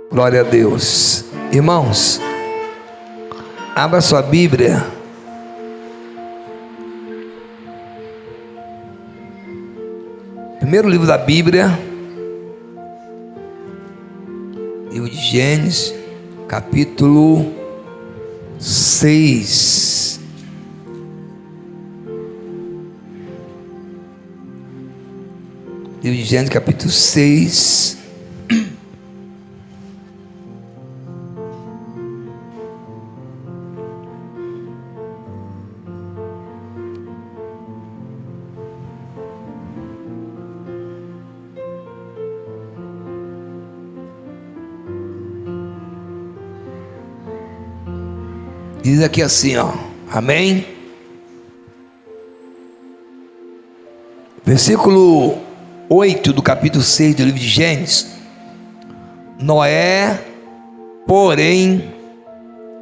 Glória a Deus. Irmãos, abra sua Bíblia. Primeiro livro da Bíblia, livro de Gênesis, capítulo 6. Livro de Gênesis, capítulo 6. Diz aqui assim, ó, amém? Versículo 8 do capítulo 6 do livro de Gênesis. Noé, porém,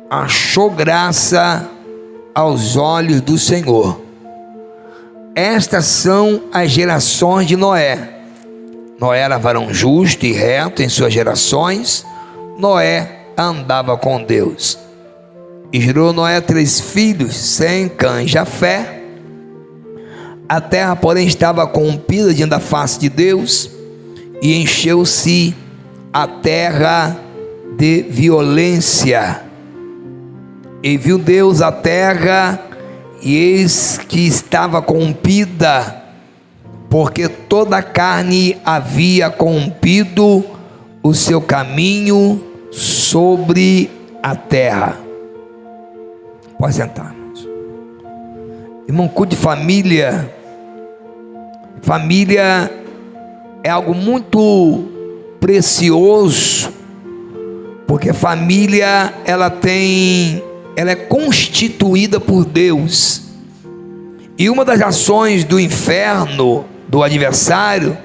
achou graça aos olhos do Senhor. Estas são as gerações de Noé. Noé era varão justo e reto em suas gerações. Noé andava com Deus. E gerou Noé 3 filhos, Sem, Cã e Jafé. A terra, porém, estava corrompida diante da face de Deus, e encheu-se a terra de violência. E viu Deus a terra, e eis que estava corrompida, porque toda a carne havia corrompido o seu caminho sobre a terra. Pode sentar, irmãos. Irmão, culto de família. Família é algo muito precioso, porque família ela é constituída por Deus. E uma das ações do inferno, do adversário,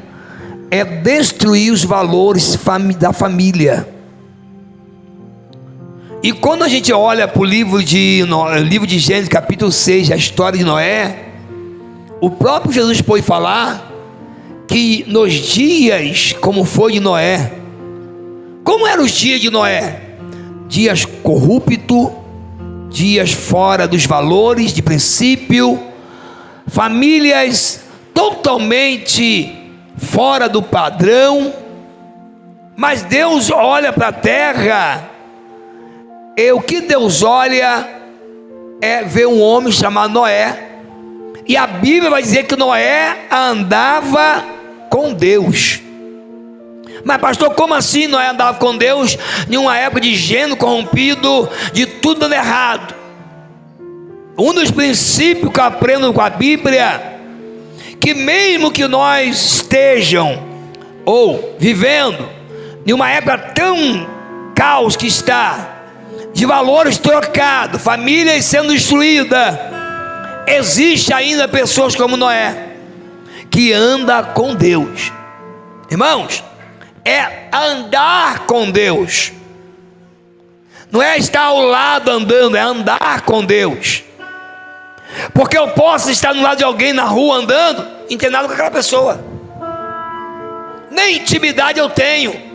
é destruir os valores da família. E quando a gente olha para o livro de Gênesis, capítulo 6, a história de Noé, o próprio Jesus pôde falar que nos dias como foi de Noé, como eram os dias de Noé? Dias corruptos, dias fora dos valores de princípio, famílias totalmente fora do padrão. Mas Deus olha para a terra, e o que Deus olha é ver um homem chamado Noé. E a Bíblia vai dizer que Noé andava com Deus. Mas pastor, como assim Noé andava com Deus em uma época de gênero corrompido, de tudo dando errado? Um dos princípios que eu aprendo com a Bíblia, que mesmo que nós estejam ou vivendo em uma época tão caos que está, de valores trocados, famílias sendo destruídas, existe ainda pessoas como Noé, que anda com Deus. Irmãos, é andar com Deus, não é estar ao lado andando, é andar com Deus. Porque eu posso estar no lado de alguém na rua andando, e não ter nada com aquela pessoa, nem intimidade eu tenho.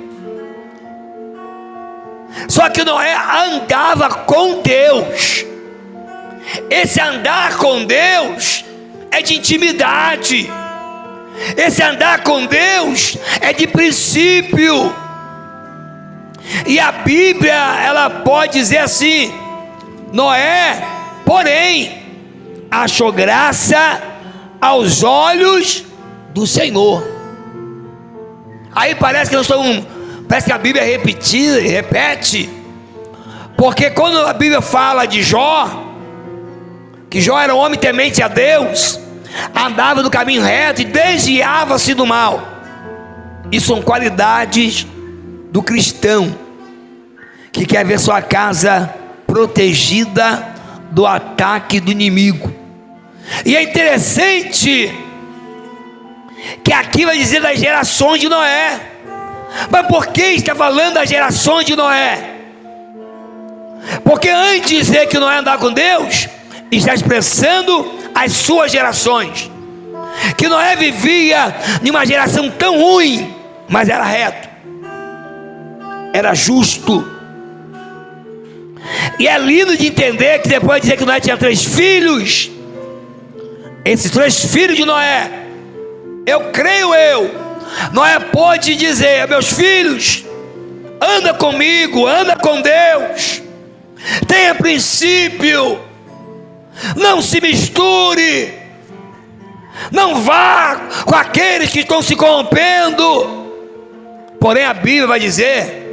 Só que Noé andava com Deus. Esse andar com Deus é de intimidade. Esse andar com Deus é de princípio. E a Bíblia, ela pode dizer assim: Noé, porém, achou graça aos olhos do Senhor. Aí parece que nós estamos, parece que a Bíblia repete, porque quando a Bíblia fala de Jó, que Jó era um homem temente a Deus, andava no caminho reto e desviava-se do mal. Isso são qualidades do cristão que quer ver sua casa protegida do ataque do inimigo. E é interessante que aqui vai dizer das gerações de Noé. Mas por que está falando das gerações de Noé? Porque antes de dizer que Noé andava com Deus, está expressando as suas gerações. Que Noé vivia em uma geração tão ruim, mas era reto. era justo. E é lindo de entender que depois de dizer que Noé tinha 3 filhos, esses 3 filhos de Noé, Noé pôde dizer: meus filhos, anda comigo, anda com Deus, tenha princípio, não se misture, não vá com aqueles que estão se corrompendo. Porém a Bíblia vai dizer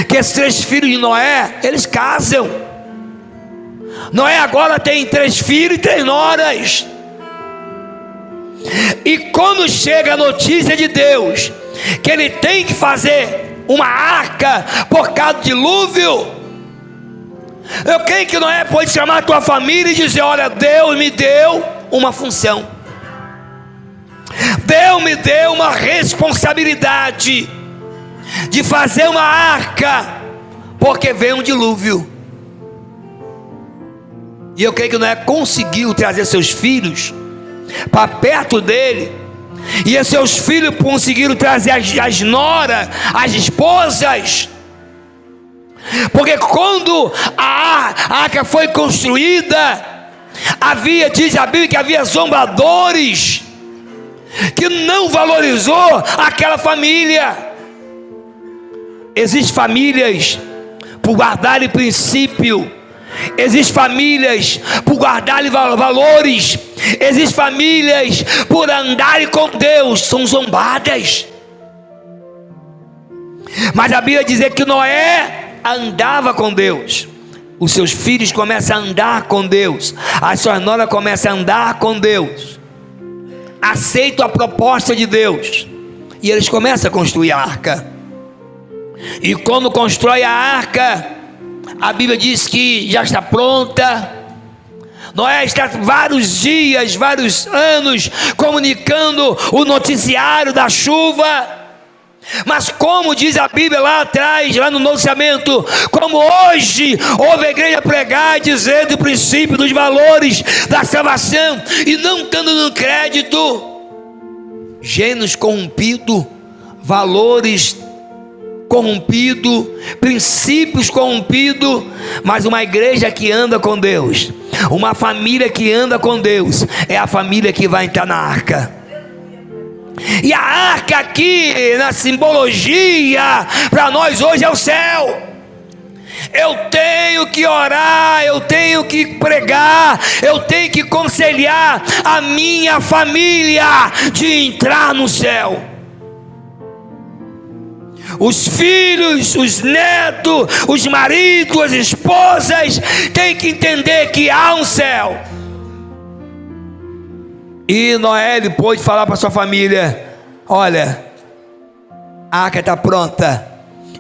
que esses 3 filhos de Noé, eles casam. Noé agora tem 3 filhos e 3 noras. E quando chega a notícia de Deus que ele tem que fazer uma arca por causa do dilúvio, eu creio que Noé pode chamar a tua família e dizer: olha, Deus me deu uma função, Deus me deu uma responsabilidade de fazer uma arca, porque veio um dilúvio. E eu creio que Noé conseguiu trazer seus filhos para perto dele, e os seus filhos conseguiram trazer as noras, as esposas, porque quando a arca foi construída, diz a Bíblia que havia zombadores que não valorizou aquela família. Existem famílias por guardarem princípio, existem famílias por guardarem valores, existem famílias por andarem com Deus, são zombadas. Mas a Bíblia diz que Noé andava com Deus, os seus filhos começam a andar com Deus, as suas noras começam a andar com Deus, aceitam a proposta de Deus, e eles começam a construir a arca. E quando constrói a arca, a Bíblia diz que já está pronta. Noé está vários dias, vários anos comunicando o noticiário da chuva. Mas como diz a Bíblia lá atrás, lá no Novo Testamento, como hoje ouve a igreja pregar dizendo o princípio dos valores da salvação e não dando crédito, gênios corrompidos, valores corrompido, princípios corrompidos. Mas uma igreja que anda com Deus, uma família que anda com Deus, é a família que vai entrar na arca. E a arca aqui, na simbologia, para nós hoje é o céu. Eu tenho que orar, eu tenho que pregar, eu tenho que aconselhar a minha família de entrar no céu. Os filhos, os netos, os maridos, as esposas têm que entender que há um céu. E Noé, ele pôde falar para sua família: olha, a arca está pronta.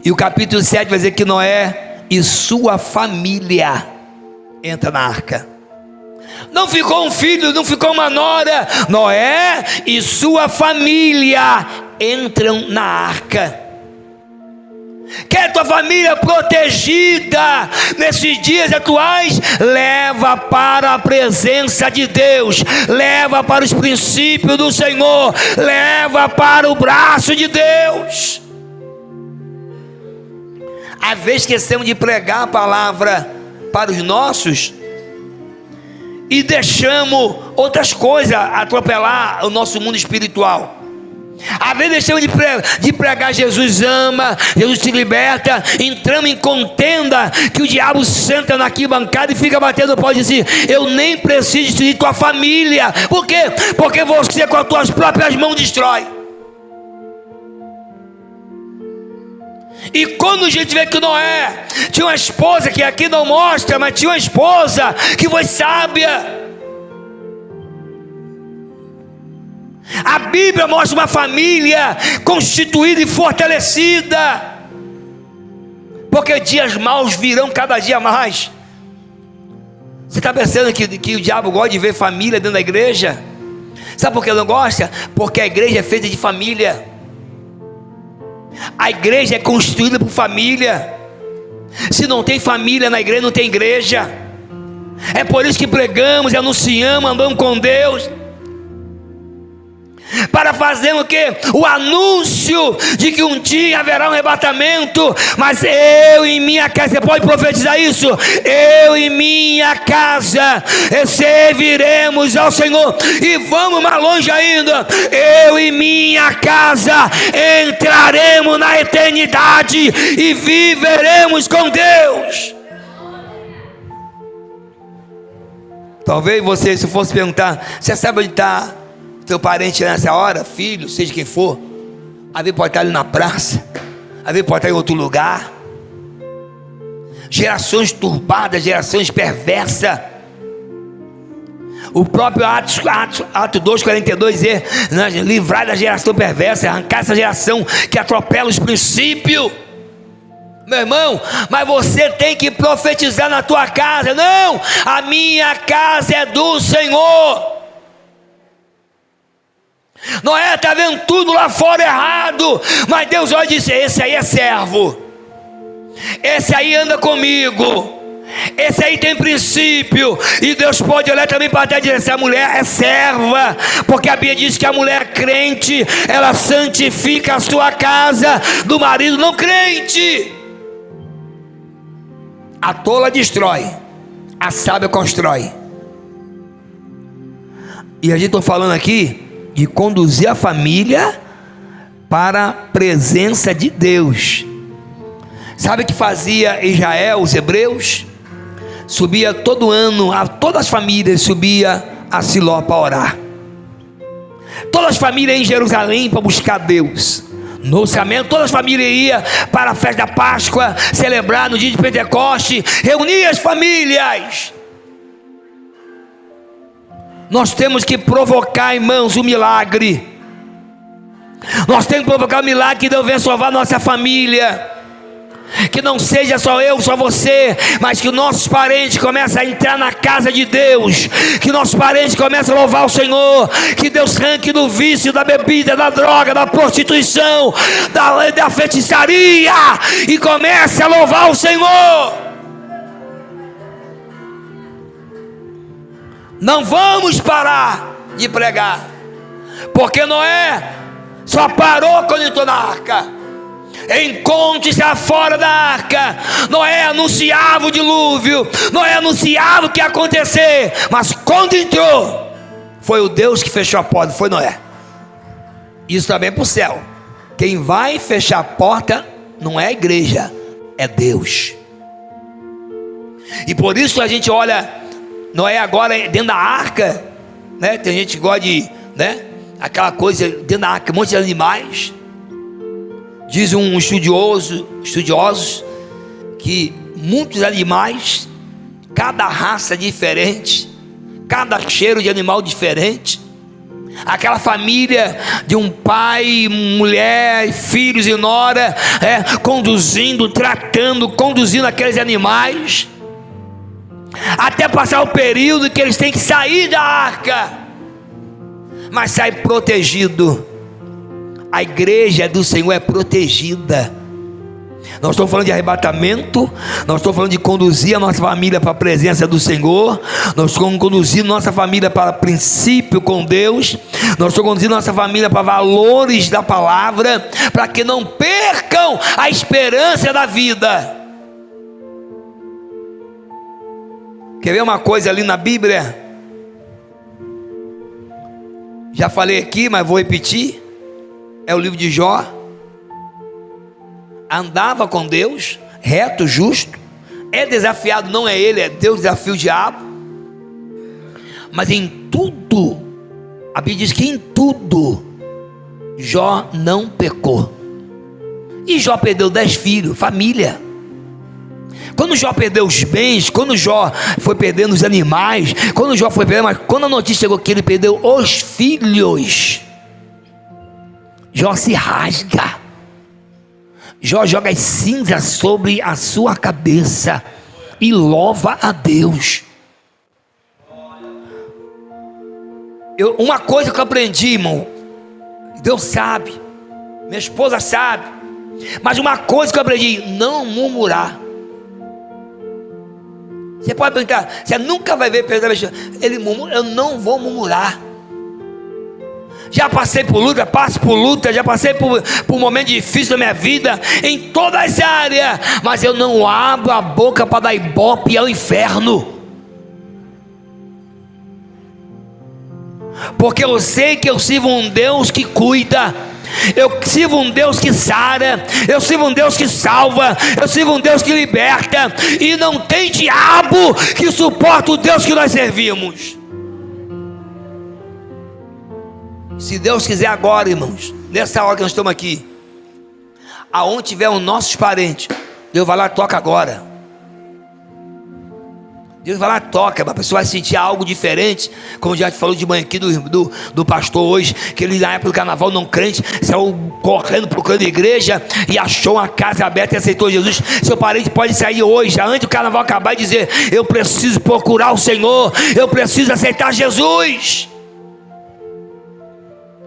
E o capítulo 7 vai dizer que Noé e sua família entram na arca. Não ficou um filho, não ficou uma nora. Noé e sua família entram na arca. Quer tua família protegida nesses dias atuais? Leva para a presença de Deus, leva para os princípios do Senhor, leva para o braço de Deus. Às vezes esquecemos de pregar a palavra para os nossos e deixamos outras coisas atropelar o nosso mundo espiritual. Às vezes deixamos de pregar Jesus ama, Jesus te liberta, entramos em contenda que o diabo senta na arquibancada e fica batendo o pau e diz assim: eu nem preciso de tua família. Por quê? Porque você com as tuas próprias mãos destrói. E quando a gente vê que Noé tinha uma esposa, que aqui não mostra, mas tinha uma esposa que foi sábia. A Bíblia mostra uma família constituída e fortalecida, porque dias maus virão cada dia mais. Você está pensando que o diabo gosta de ver família dentro da igreja? Sabe por que ele não gosta? Porque a igreja é feita de família. A igreja é constituída por família. Se não tem família na igreja, não tem igreja. É por isso que pregamos, anunciamos, andamos com Deus. para fazer o quê? O anúncio de que um dia haverá um arrebatamento. Mas eu e minha casa, você pode profetizar isso? Eu e minha casa serviremos ao Senhor. E vamos mais longe ainda, eu e minha casa entraremos na eternidade e viveremos com Deus. Talvez você, se fosse perguntar, você sabe onde está teu parente nessa hora, filho, seja quem for, às vezes pode estar ali na praça, às vezes pode estar em outro lugar. Gerações turbadas, gerações perversas. O próprio Atos 2,42 diz, né, livrar da geração perversa, arrancar essa geração que atropela os princípios. Meu irmão, mas você tem que profetizar na tua casa. Não, a minha casa é do Senhor. Noé está vendo tudo lá fora errado, mas Deus olha e diz, esse aí é servo, esse aí anda comigo, esse aí tem princípio. E Deus pode olhar também para trás e dizer, essa mulher é serva, porque a Bíblia diz que a mulher crente, ela santifica a sua casa do marido não crente. A tola destrói, a sábia constrói. E a gente está falando aqui de conduzir a família para a presença de Deus. Sabe o que fazia Israel, os hebreus? Subia todo ano, todas as famílias subia a Siló para orar. Todas as famílias em Jerusalém para buscar Deus. No orçamento, todas as famílias iam para a festa da Páscoa, celebrar no dia de Pentecoste, reunir as famílias. Nós temos que provocar, irmãos, um milagre. Nós temos que provocar um milagre que Deus venha salvar nossa família. Que não seja só eu, só você, mas que nossos parentes comecem a entrar na casa de Deus. Que nossos parentes comecem a louvar o Senhor. Que Deus arranque do vício, da bebida, da droga, da prostituição, da feitiçaria, e comece a louvar o Senhor. Não vamos parar de pregar, porque Noé só parou quando entrou na arca. Encontre-se fora da arca. Noé anunciava o dilúvio, Noé anunciava o que ia acontecer, mas quando entrou, foi o Deus que fechou a porta, foi Noé. Isso também é para o céu. Quem vai fechar a porta não é a igreja, é Deus. E por isso a gente olha Noé agora dentro da arca, né? Tem gente que gosta de, né, aquela coisa dentro da arca, um monte de animais. Diz um estudiosos que muitos animais, cada raça diferente, cada cheiro de animal diferente. Aquela família de um pai, mulher, filhos e nora, conduzindo aqueles animais, até passar o período que eles têm que sair da arca, mas sai protegido. A igreja do Senhor é protegida. Nós estamos falando de arrebatamento, nós estamos falando de conduzir a nossa família para a presença do Senhor, nós estamos conduzindo nossa família para princípio com Deus, nós estamos conduzindo nossa família para valores da palavra, para que não percam a esperança da vida. Quer ver uma coisa ali na Bíblia? Já falei aqui, mas vou repetir. É o livro de Jó. Andava com Deus, reto, justo. É desafiado, não é ele, é Deus desafia o diabo. Mas em tudo, a Bíblia diz que em tudo Jó não pecou. E Jó perdeu 10 filhos, família. Quando Jó perdeu os bens, quando Jó foi perdendo os animais, quando Jó foi perdendo, mas quando a notícia chegou que ele perdeu os filhos, Jó se rasga. Jó joga as cinzas sobre a sua cabeça e louva a Deus. Uma coisa que eu aprendi, irmão, Deus sabe, minha esposa sabe, mas uma coisa que eu aprendi: não murmurar. Você pode perguntar, você nunca vai ver ele murmura. Eu não vou murmurar. Já passei por luta, passo por luta, já passei por um momento difícil da minha vida, em todas as áreas, mas eu não abro a boca para dar ibope ao inferno, porque eu sei que eu sirvo um Deus que cuida, eu sirvo um Deus que sara, eu sirvo um Deus que salva, eu sirvo um Deus que liberta, e não tem diabo que suporte o Deus que nós servimos. Se Deus quiser agora, irmãos, nessa hora que nós estamos aqui, aonde tiver os nossos parentes, Deus vai lá e toca agora. Deus vai lá e toca, a pessoa vai sentir algo diferente, como já te falou de manhã aqui do pastor hoje, que ele na época do carnaval não crente, saiu correndo, procurando igreja, e achou uma casa aberta e aceitou Jesus. Seu parente pode sair hoje, antes do carnaval acabar, e dizer: eu preciso procurar o Senhor, eu preciso aceitar Jesus.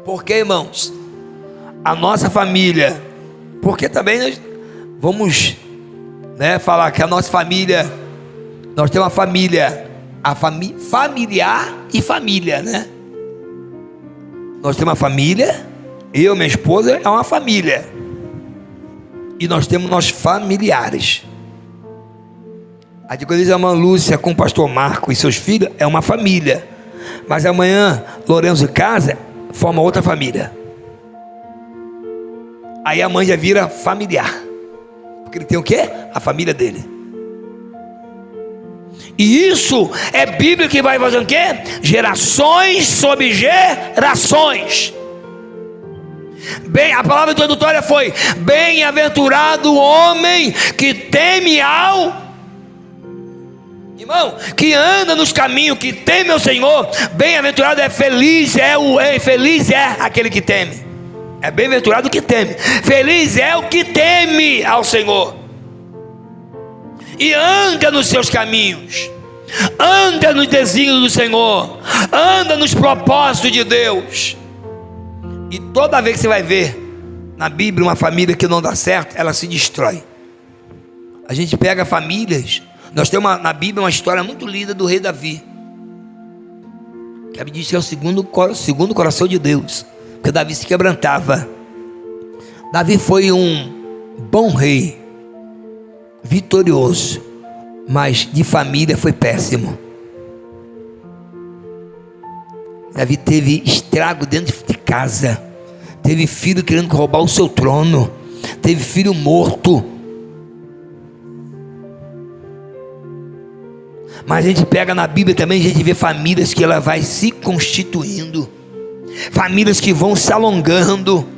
Porque, irmãos, a nossa família, porque também nós vamos, falar que a nossa família, nós temos uma família, familiar e família, né? Nós temos uma família, eu, minha esposa, é uma família, e nós temos nossos familiares. A igreja da irmã Lúcia com o pastor Marco e seus filhos é uma família, mas amanhã Lourenço casa forma outra família. Aí a mãe já vira familiar, porque ele tem o quê? A família dele. E isso é Bíblia que vai fazendo o quê? Gerações sobre gerações. Bem, a palavra introdutória foi: bem-aventurado o homem que teme ao... Irmão, que anda nos caminhos, que teme ao Senhor. Bem-aventurado feliz é aquele que teme. É bem-aventurado o que teme. Feliz é o que teme ao Senhor e anda nos seus caminhos, anda nos desígnios do Senhor, anda nos propósitos de Deus. E toda vez que você vai ver na Bíblia uma família que não dá certo, ela se destrói. A gente pega famílias. Nós temos na Bíblia uma história muito linda do rei Davi, que a Bíblia diz que é o segundo coração de Deus, porque Davi se quebrantava. Davi foi um bom rei, vitorioso, mas de família foi péssimo. Davi teve estrago dentro de casa, teve filho querendo roubar o seu trono, teve filho morto. Mas a gente pega na Bíblia também, a gente vê famílias que ela vai se constituindo, famílias que vão se alongando.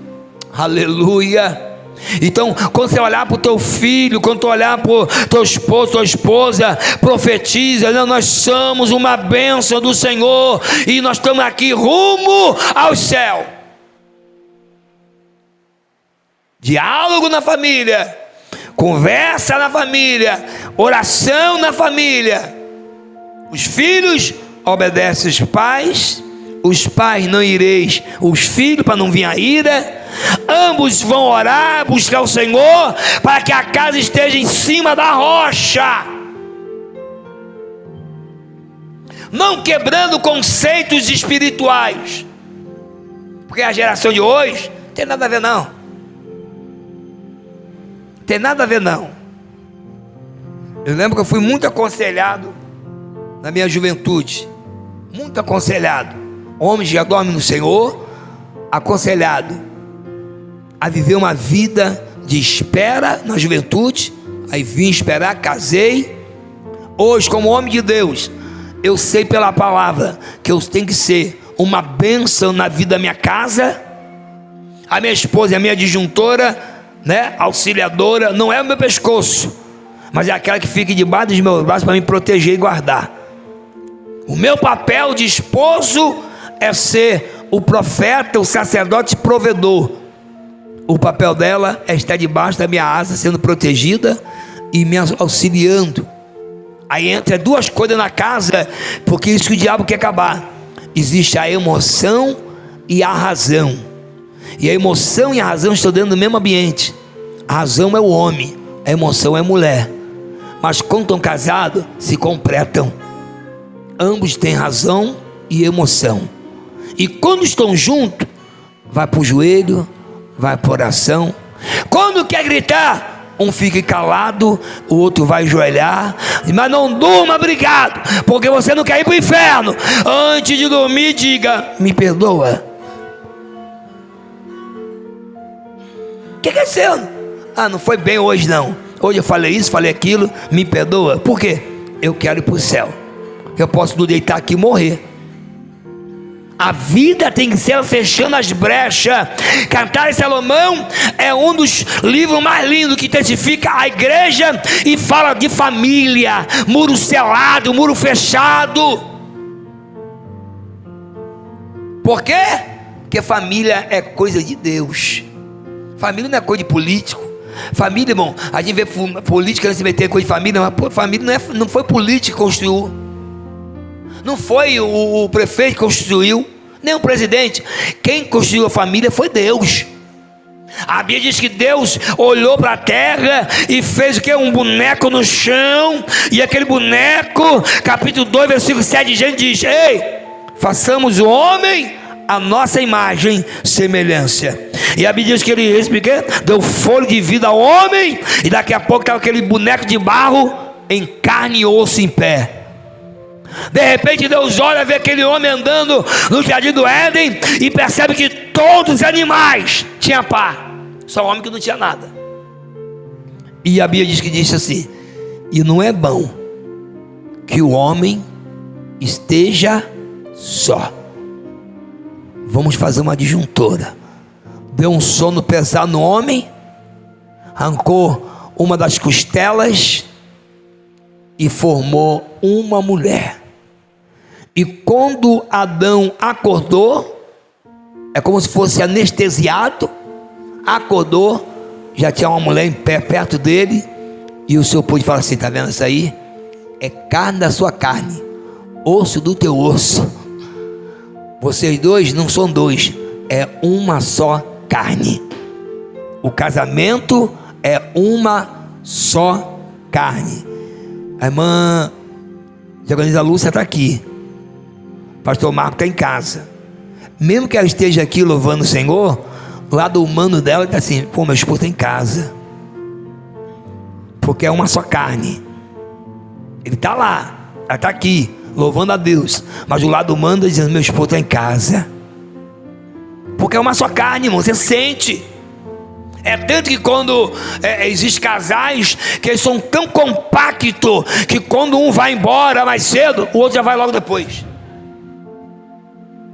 Aleluia. Então, quando você olhar para o teu filho, quando tu olhar para o teu esposo, tua esposa, profetiza: não, nós somos uma bênção do Senhor, e nós estamos aqui rumo ao céu. Diálogo na família, conversa na família, oração na família. Os filhos obedecem os pais não ireis os filhos, para não vir a ira. Ambos vão orar, buscar o Senhor, para que a casa esteja em cima da rocha, não quebrando conceitos espirituais, porque a geração de hoje não tem nada a ver, não. Tem nada a ver, não. Eu lembro que eu fui muito aconselhado na minha juventude, muito aconselhado. Homens já dormem no Senhor, aconselhado a viver uma vida de espera na juventude. Aí vim esperar, casei. Hoje, como homem de Deus, eu sei pela palavra que eu tenho que ser uma bênção na vida da minha casa. A minha esposa é a minha disjuntora, auxiliadora, não é o meu pescoço, mas é aquela que fica debaixo dos meus braços para me proteger e guardar. O meu papel de esposo é ser o profeta, o sacerdote provedor. O papel dela é estar debaixo da minha asa, sendo protegida e me auxiliando. Aí entra duas coisas na casa, porque isso que o diabo quer acabar. Existe a emoção e a razão, e a emoção e a razão estão dentro do mesmo ambiente. A razão é o homem, a emoção é a mulher, mas quando estão casados, se completam. Ambos têm razão e emoção, e quando estão juntos, vai para o joelho, vai para a oração. Quando quer gritar, um fica calado, o outro vai ajoelhar. Mas não durma brigado, porque você não quer ir para o inferno. Antes de dormir, diga: me perdoa. O que é seu? Ah, não foi bem hoje não. Hoje eu falei isso, falei aquilo, me perdoa. Por quê? Eu quero ir para o céu. Eu posso não deitar aqui e morrer. A vida tem que ser fechando as brechas. Cantares de Salomão é um dos livros mais lindos que testifica a igreja e fala de família, muro selado, muro fechado. Por quê? Porque família é coisa de Deus. Família não é coisa de político. Família, irmão, a gente vê política se meter em coisa de família, mas família não foi político que construiu. Não foi o prefeito que construiu, nem o presidente. Quem construiu a família foi Deus. A Bíblia diz que Deus olhou para a terra e fez o que? Um boneco no chão. E aquele boneco, capítulo 2, versículo 7 diz: ei, façamos o homem a nossa imagem, semelhança. E a Bíblia diz que ele deu fôlego de vida ao homem. E daqui a pouco estava aquele boneco de barro em carne e osso em pé. De repente Deus olha, vê aquele homem andando no jardim do Éden e percebe que todos os animais tinham pá, só o homem que não tinha nada. E a Bíblia diz que disse assim: e não é bom que o homem esteja só. Vamos fazer uma disjuntora. Deu um sono pesado no homem, arrancou uma das costelas e formou uma mulher. E quando Adão acordou, é como se fosse anestesiado. Acordou, já tinha uma mulher em pé perto dele. E o Senhor pôde falar assim: está vendo isso aí? É carne da sua carne, osso do teu osso. Vocês dois não são dois, é uma só carne. O casamento é uma só carne. A irmã Diagonisa Lúcia está aqui, pastor Marco está em casa. Mesmo que ela esteja aqui louvando o Senhor, o lado humano dela está assim: pô, meu esposo está em casa, porque é uma só carne. Ele está lá, ela está aqui louvando a Deus, mas o lado humano está dizendo: meu esposo está em casa, porque é uma só carne, irmão. Você sente. É tanto que quando existem casais que eles são tão compactos que quando um vai embora mais cedo, o outro já vai logo depois.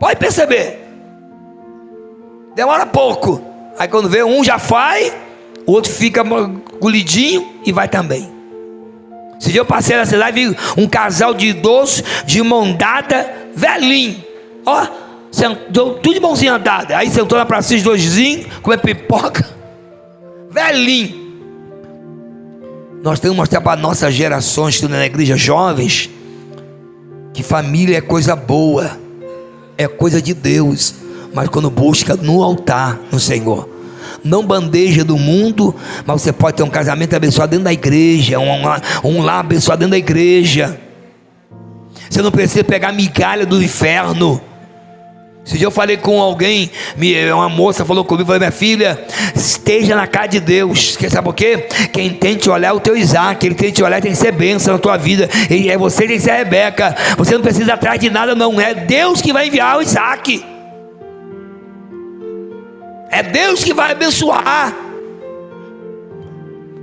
Pode perceber. Demora pouco. Aí quando vê, um já vai, o outro fica engolidinho e vai também. Esse dia eu passei na cidade e vi um casal de idosos de mão dada, velhinho. Ó, sentou tudo de mãozinha dada. Aí sentou na praça dos doisinhos, comer pipoca. Velhinho. Nós temos que mostrar para nossas gerações que estão na igreja, jovens, que família é coisa boa, é coisa de Deus, mas quando busca no altar, no Senhor, não bandeja do mundo. Mas você pode ter um casamento abençoado dentro da igreja, um lar abençoado dentro da igreja. Você não precisa pegar migalha do inferno. Esse dia eu falei com alguém, uma moça falou comigo, falou: minha filha, esteja na casa de Deus. Sabe por quê? Quem tem te olhar é o teu Isaac. Ele tem que te olhar, tem que ser bênção na tua vida. É você que tem que ser a Rebeca. Você não precisa ir atrás de nada, não. É Deus que vai enviar o Isaac. É Deus que vai abençoar.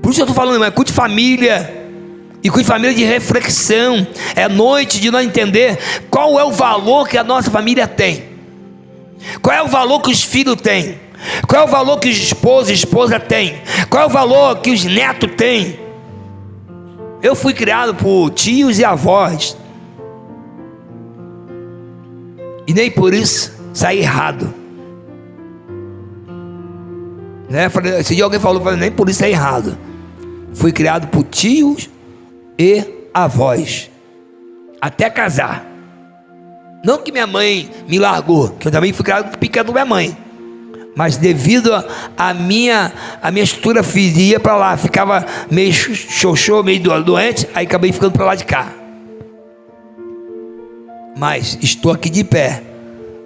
Por isso eu estou falando, irmão, é culto de família. E culto de família de reflexão. É noite de nós entender qual é o valor que a nossa família tem. Qual é o valor que os filhos têm? Qual é o valor que os esposos e esposa têm? Qual é o valor que os netos têm? Eu fui criado por tios e avós, e nem por isso saí errado, né? Esse dia alguém falou, nem por isso é errado. Fui criado por tios e avós, até casar. Não que minha mãe me largou, que eu também fui criado pequeno da minha mãe, mas devido a minha estrutura física, ia para lá, ficava meio xoxô, meio doente, aí acabei ficando para lá de cá. Mas estou aqui de pé,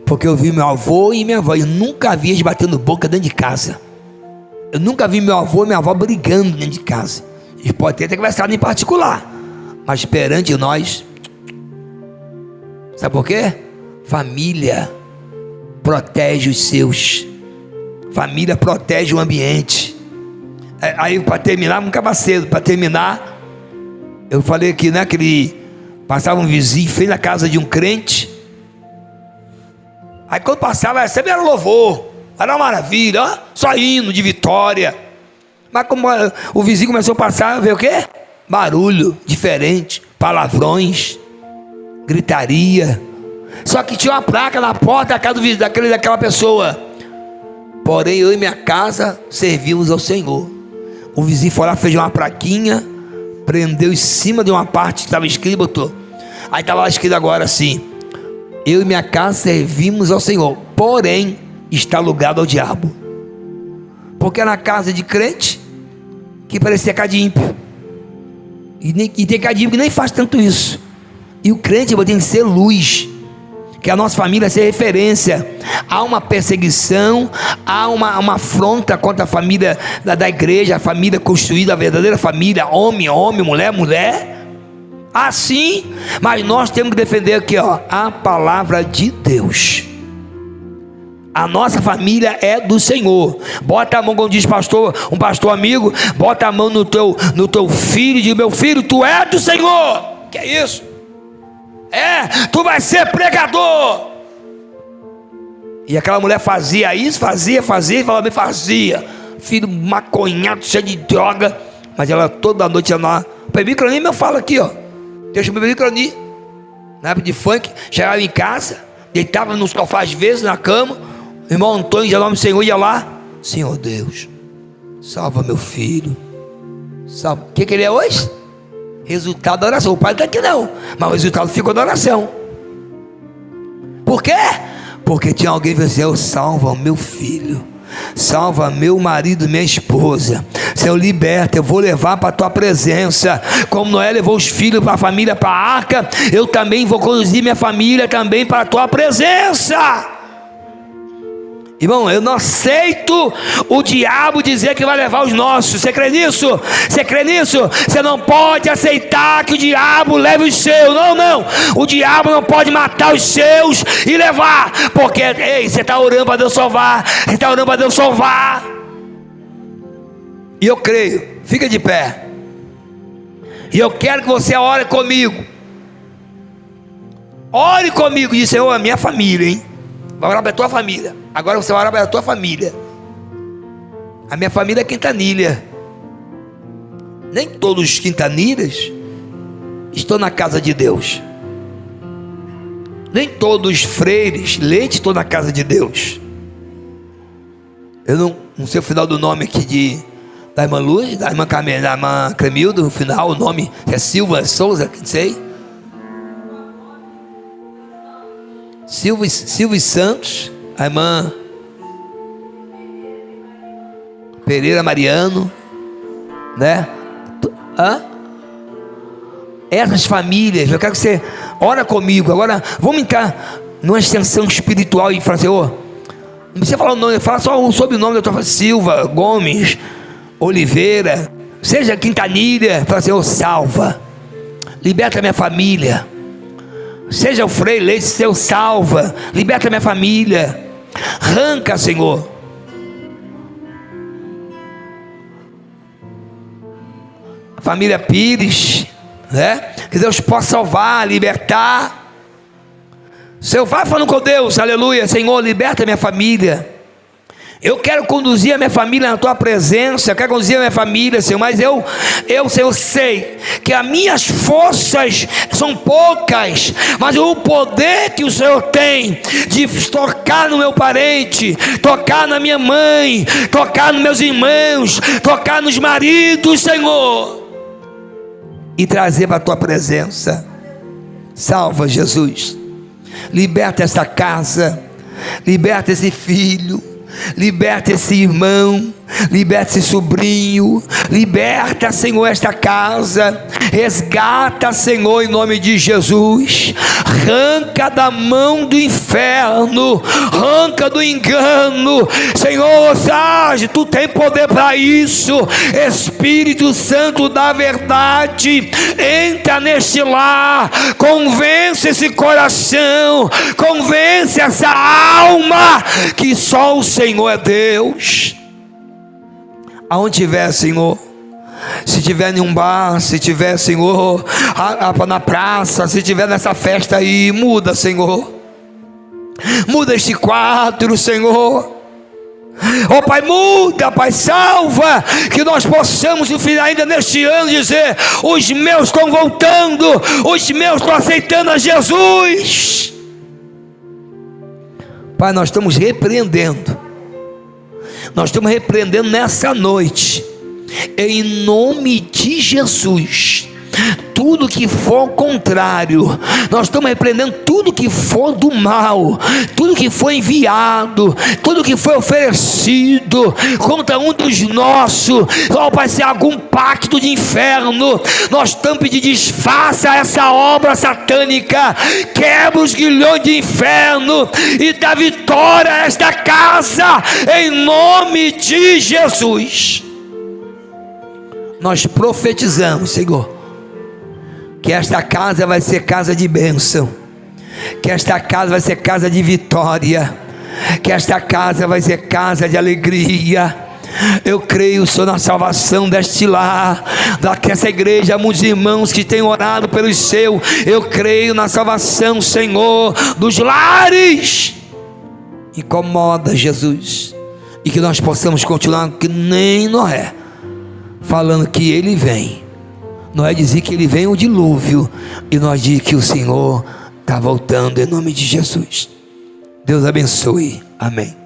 Porque eu vi meu avô e minha avó. Eu nunca vi eles batendo boca dentro de casa. Eu nunca vi meu avô e minha avó brigando dentro de casa. Eles podem ter conversado em particular, mas perante nós, sabe por quê? Família protege os seus. Família protege o ambiente. Aí para terminar, nunca vai cedo. Para terminar, eu falei aqui, né, que ele passava um vizinho, fez na casa de um crente. Aí quando passava, sempre era louvor, era uma maravilha, ó, só hino de vitória. Mas como o vizinho começou a passar, veio o quê? Barulho diferente, palavrões, gritaria. Só que tinha uma placa na porta da casa daquela pessoa. Porém, eu e minha casa servimos ao Senhor. O vizinho foi lá, fez uma plaquinha, prendeu em cima de uma parte que estava escrito, botou. Aí estava lá escrito agora assim: eu e minha casa servimos ao Senhor, porém está alugado ao diabo. Porque era na casa de crente que parecia casa de ímpio. E tem casa de ímpio que nem faz tanto isso. E o crente tem que ser luz, que a nossa família seja referência. Há uma perseguição, há uma afronta contra a família da igreja, a família construída, a verdadeira família, homem, mulher, mulher. Assim, mas nós temos que defender aqui, ó, a palavra de Deus. A nossa família é do Senhor. Bota a mão, como diz um pastor amigo, bota a mão no teu filho e diz: meu filho, tu é do Senhor. Que é isso? Tu vai ser pregador. E aquela mulher fazia isso, fazia, e falava: fazia. Filho maconhado, cheio de droga. Mas ela toda noite ia lá. O Microni me fala aqui, ó. Deixa o Microni, na época de funk, chegava em casa, deitava no sofá às vezes, na cama. O irmão Antônio, já nome do Senhor, ia lá: Senhor Deus, salva meu filho. Salva. O que ele é hoje? Resultado da oração. O pai não está aqui não, mas o resultado ficou da oração. Por quê? Porque tinha alguém que dizia: salva o meu filho, salva meu marido, minha esposa. Senhor, liberta, eu vou levar para a tua presença. Como Noé levou os filhos para a família, para a arca, eu também vou conduzir minha família também para a tua presença. Irmão, eu não aceito o diabo dizer que vai levar os nossos. Você crê nisso? Você crê nisso? Você não pode aceitar que o diabo leve os seus. Não. O diabo não pode matar os seus e levar. Porque, ei, você está orando para Deus salvar. Você está orando para Deus salvar. E eu creio. Fica de pé. E eu quero que você ore comigo. Ore comigo. Diz: Senhor, a minha família, hein? Vai orar para a tua família. Agora você vai orar para a tua família. A minha família é quintanilha. Nem todos os quintanilhas estão na casa de Deus. Nem todos os freires leite estão na casa de Deus. Eu não sei o final do nome aqui da irmã Luz, da irmã Cremilda, no final o nome é Silva Souza, não sei. Silvio Santos, a irmã Pereira Mariano, né? Essas famílias, eu quero que você ora comigo. Agora vamos entrar numa extensão espiritual e falar: Senhor, não precisa falar o nome, fala só o sobrenome da tua família: Silva, Gomes, Oliveira, seja Quintanilha. Fala: Senhor, salva, liberta minha família. Seja o Frei Leite, Senhor, salva, liberta minha família. Arranca, Senhor, a família Pires, né? Que Deus possa salvar, libertar. Senhor, vai falando com Deus, aleluia. Senhor, liberta minha família. Eu quero conduzir a minha família na tua presença. Eu quero conduzir a minha família, Senhor. Mas Senhor, sei que as minhas forças são poucas, mas o poder que o Senhor tem de tocar no meu parente, tocar na minha mãe, tocar nos meus irmãos, tocar nos maridos, Senhor, e trazer para a tua presença. Salva, Jesus. Liberta essa casa, liberta esse filho, liberta esse irmão, liberta esse sobrinho, liberta, Senhor, esta casa, resgata, Senhor, em nome de Jesus, arranca da mão do inferno, arranca do engano, Senhor, sabe, Tu tem poder para isso. Espírito Santo da verdade, entra neste lar, convence esse coração, convence essa alma, que só o Senhor é Deus. Aonde tiver, Senhor, se tiver em um bar, se tiver, Senhor, na praça, se tiver nessa festa aí, muda, Senhor, muda este quadro, Senhor. Oh Pai, muda, Pai, salva, que nós possamos no final, ainda neste ano, dizer: os meus estão voltando, os meus estão aceitando a Jesus. Pai, nós estamos repreendendo nessa noite, em nome de Jesus, tudo que for contrário. Nós estamos repreendendo tudo que for do mal, tudo que foi enviado, tudo que foi oferecido contra um dos nossos. Vai ser algum pacto de inferno. Nós estamos pedindo: desfaça essa obra satânica, quebra os grilhões de inferno e dá vitória a esta casa, em nome de Jesus. Nós profetizamos, Senhor, que esta casa vai ser casa de bênção, que esta casa vai ser casa de vitória, que esta casa vai ser casa de alegria. Eu creio, Senhor, na salvação deste lar, dessa igreja, muitos irmãos que têm orado pelos seus. Eu creio na salvação, Senhor, dos lares. Incomoda, Jesus, e que nós possamos continuar que nem Noé, falando que Ele vem. Não é dizer que Ele vem o dilúvio, e nós dizer que o Senhor está voltando, em nome de Jesus. Deus abençoe, amém.